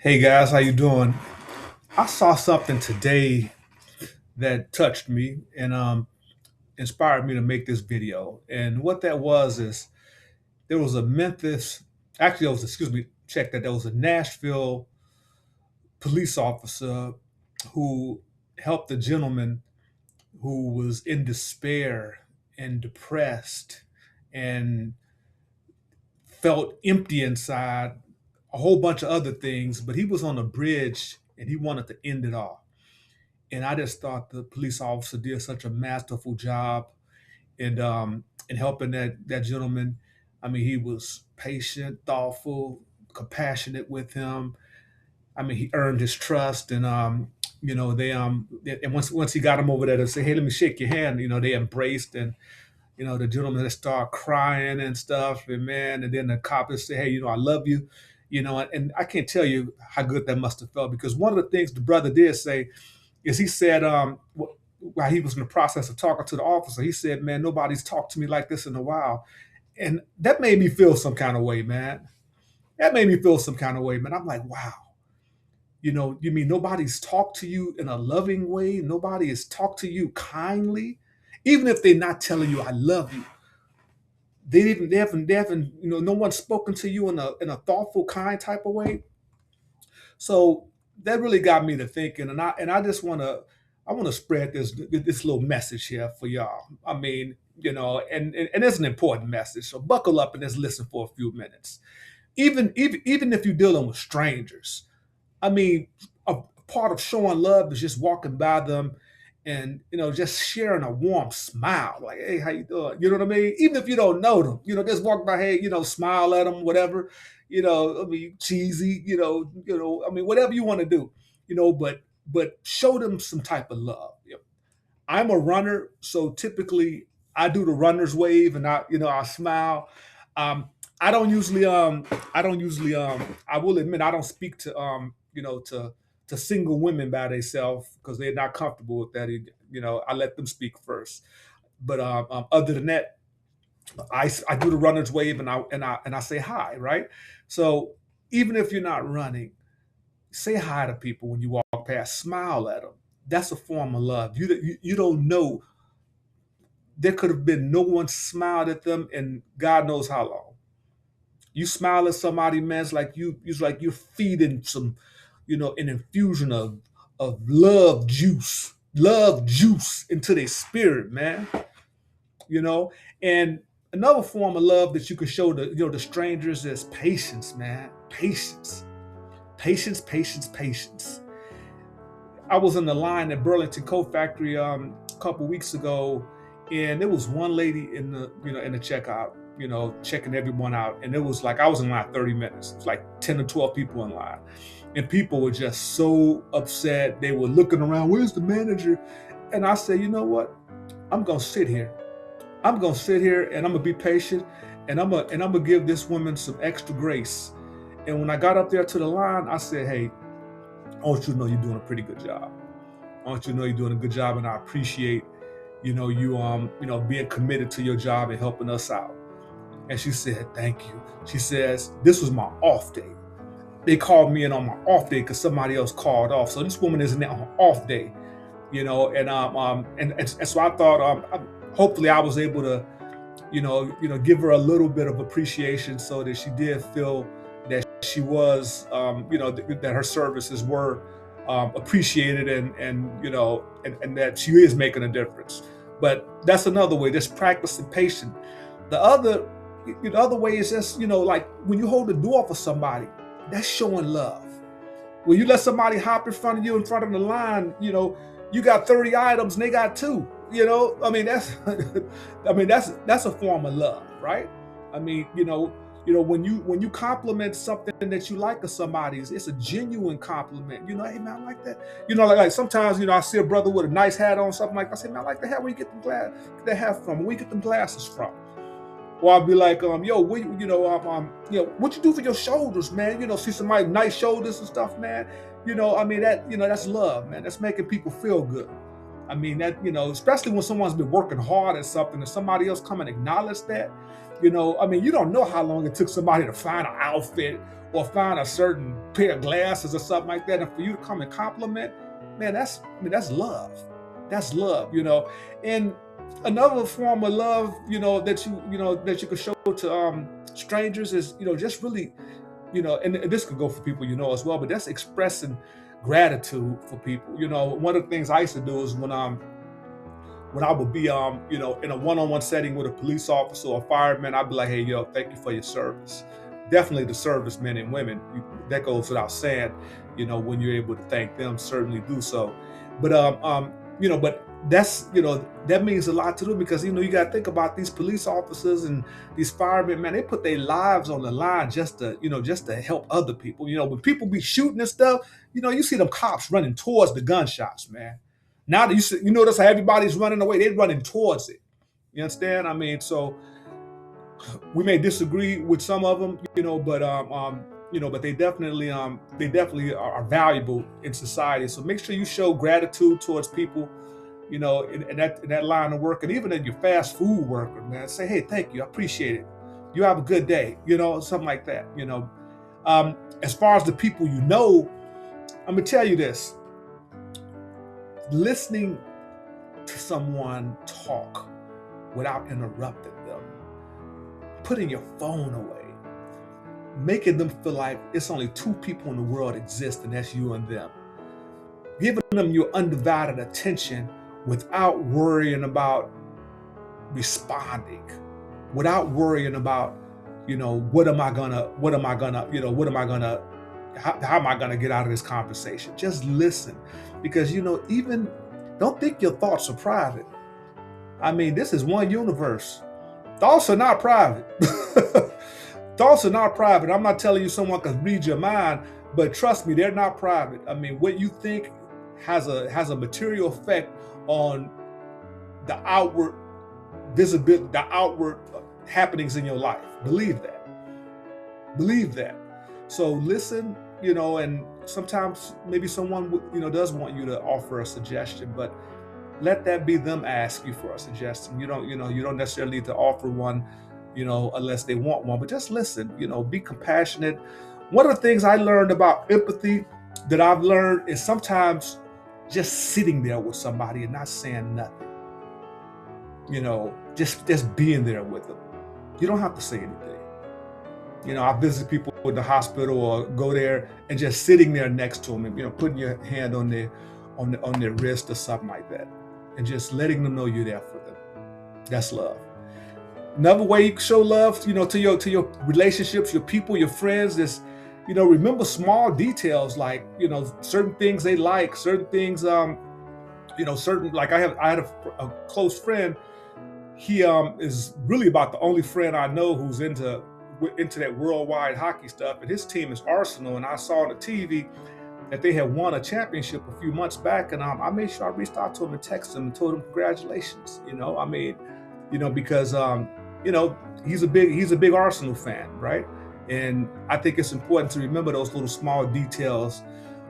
Hey guys, how you doing? I saw something today that touched me and inspired me to make this video. And what that was is there was a Memphis, actually, there was excuse me, check that there was a Nashville police officer who helped a gentleman who was in despair and depressed and felt empty inside, a whole bunch of other things. But he was on a bridge and he wanted to end it all. And I just thought the police officer did such a masterful job in helping that gentleman. I mean, he was patient, thoughtful, compassionate with him. I mean, he earned his trust, and and once he got him over there to say, "Hey, let me shake your hand," they embraced, and the gentleman that started crying and stuff, and man, and then the cop would say, "Hey, I love you," and I can't tell you how good that must have felt because one of the things the brother did say is he said, while he was in the process of talking to the officer, he said, "Man, nobody's talked to me like this in a while," and that made me feel some kind of way, man. That made me feel some kind of way, man. I'm like, wow. You mean nobody's talked to you in a loving way? Nobody has talked to you kindly, even if they're not telling you "I love you." They haven't. No one's spoken to you in a thoughtful, kind type of way. So that really got me to thinking, and I just I want to spread this little message here for y'all. I mean, and it's an important message. So buckle up and just listen for a few minutes. Even if you're dealing with strangers, I mean, a part of showing love is just walking by them and just sharing a warm smile, like, "Hey, how you doing?" You know what I mean? Even if you don't know them, just walk by, hey, smile at them, whatever. I mean, cheesy, I mean, whatever you want to do, but show them some type of love. I'm a runner, so typically I do the runner's wave and I smile. Um, I don't usually I will admit I don't speak to to single women by themselves because they're not comfortable with that. I let them speak first. But other than that, I do the runner's wave and I say hi, right? So even if you're not running, say hi to people when you walk past, smile at them. That's a form of love. You don't know, there could have been no one smiled at them in God knows how long. You smile at somebody, man, it's like you're feeding some, an infusion of love juice into their spirit, man. You know, and another form of love that you can show the strangers is patience, man. Patience, patience, patience, patience. I was in the line at Burlington Coat Factory a couple weeks ago, and there was one lady in the checkout, checking everyone out, and it was like I was in line 30 minutes. It was like 10 or 12 people in line, and people were just so upset. They were looking around. Where's the manager? And I said, you know what? I'm gonna sit here. I'm gonna sit here, and I'm gonna be patient, and I'm gonna give this woman some extra grace. And when I got up there to the line, I said, hey, I want you to know you're doing a pretty good job. I want you to know you're doing a good job, and I appreciate, being committed to your job and helping us out. And she said, "Thank you." She says, "This was my off day. They called me in on my off day because somebody else called off. So this woman is in on her off day, and so I thought, hopefully, I was able to, give her a little bit of appreciation so that she did feel that she was, that her services were appreciated and that she is making a difference. But that's another way, just practicing patience. The other, the other way is just, like when you hold the door for somebody, that's showing love. When you let somebody hop in front of you in front of the line, you got 30 items and they got two. I mean that's a form of love, right? I mean, when you compliment something that you like of somebody, it's a genuine compliment. Hey man, I like that. Like sometimes, I see a brother with a nice hat on, something like that. I say, man, I like the hat. Where you get that hat from? Where you get them glasses from? Or I'll be like, yo, what what you do for your shoulders, man? See somebody nice shoulders and stuff, man. I mean that's love, man. That's making people feel good. I mean, that, especially when someone's been working hard at something and somebody else come and acknowledge that, I mean, you don't know how long it took somebody to find an outfit or find a certain pair of glasses or something like that. And for you to come and compliment, man, that's love. That's love. And another form of love, that you can show to strangers is, just really, and this could go for people as well, but that's expressing gratitude for people. One of the things I used to do is when I would be in a one-on-one setting with a police officer or a fireman, I'd be like, hey, thank you for your service. Definitely the servicemen and women, that goes without saying. When you're able to thank them, certainly do so. But that's that means a lot to them, because you got to think about these police officers and these firemen, man. They put their lives on the line just to help other people. When people be shooting and stuff, you see them cops running towards the gunshots, man. Now that you notice how everybody's running away, they're running towards it. You understand? I mean, so we may disagree with some of them, but they definitely are valuable in society. So make sure you show gratitude towards people, in that line of work, and even in your fast food worker, man. Say, hey, thank you, I appreciate it. You have a good day, something like that. As far as the people, I'm gonna tell you this: listening to someone talk without interrupting them, putting your phone away, making them feel like it's only two people in the world exist, and that's you and them. Giving them your undivided attention without worrying about responding, without worrying about, how am I gonna get out of this conversation? Just listen, because even don't think your thoughts are private. I mean, this is one universe. Thoughts are not private. Thoughts are not private. I'm not telling you someone can read your mind, but trust me, they're not private. I mean, what you think has a material effect on the outward visibility, the outward happenings in your life. Believe that. Believe that. So listen, and sometimes maybe someone does want you to offer a suggestion, but let that be them ask you for a suggestion. You don't necessarily need to offer one, unless they want one, but just listen, be compassionate. One of the things I learned about empathy that I've learned is sometimes just sitting there with somebody and not saying nothing. Just being there with them. You don't have to say anything. I visit people in the hospital or go there and just sitting there next to them and putting your hand on their wrist or something like that, and just letting them know you're there for them. That's love. Another way you can show love, to your relationships, your people, your friends, is remember small details, like certain things they like, certain things certain, like I had a close friend. He is really about the only friend I know who's into that worldwide hockey stuff, and his team is Arsenal. And I saw on the TV that they had won a championship a few months back, and I made sure I reached out to him and texted him and told him congratulations. Because he's a big Arsenal fan, right? And I think it's important to remember those little small details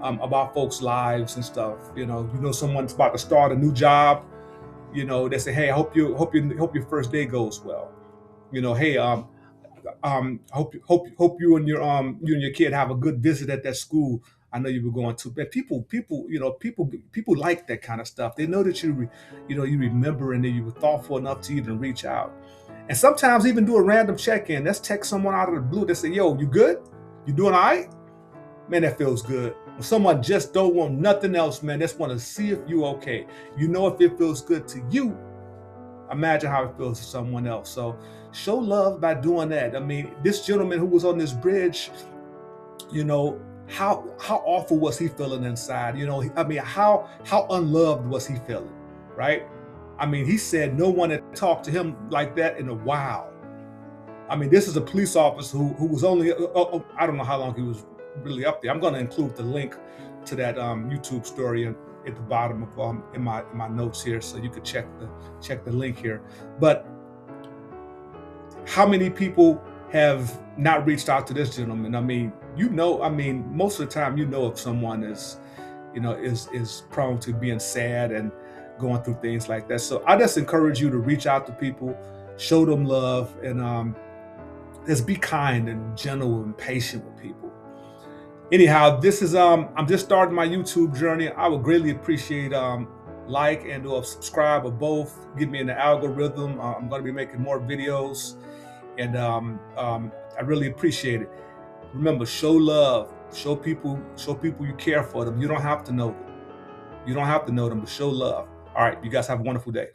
about folks' lives and stuff. Someone's about to start a new job. They say, hey, I hope your first day goes well. Hey, hope you and your kid have a good visit at that school I know you were going to. But people like that kind of stuff. They know that you remember, and that you were thoughtful enough to even reach out. And sometimes even do a random check-in. Let's text someone out of the blue. They say, yo, you good? You doing all right? Man, that feels good. When someone just don't want nothing else, man, just want to see if you okay. If it feels good to you, imagine how it feels to someone else. So show love by doing that. I mean, this gentleman who was on this bridge, how awful was he feeling inside? How unloved was he feeling, right? I mean, he said no one had talked to him like that in a while. I mean, this is a police officer who was only, I don't know how long he was really up there. I'm going to include the link to that YouTube story at the bottom of in my notes here, so you could check the link here. But how many people have not reached out to this gentleman? I mean, most of the time, if someone is prone to being sad, and going through things like that. So I just encourage you to reach out to people, show them love, and just be kind and gentle and patient with people. Anyhow, this is I'm just starting my YouTube journey. I would greatly appreciate like and or subscribe or both. Get me in the algorithm. I'm going to be making more videos, and I really appreciate it. Remember, show love, show people you care for them. You don't have to know them. You don't have to know them, but show love. All right, you guys have a wonderful day.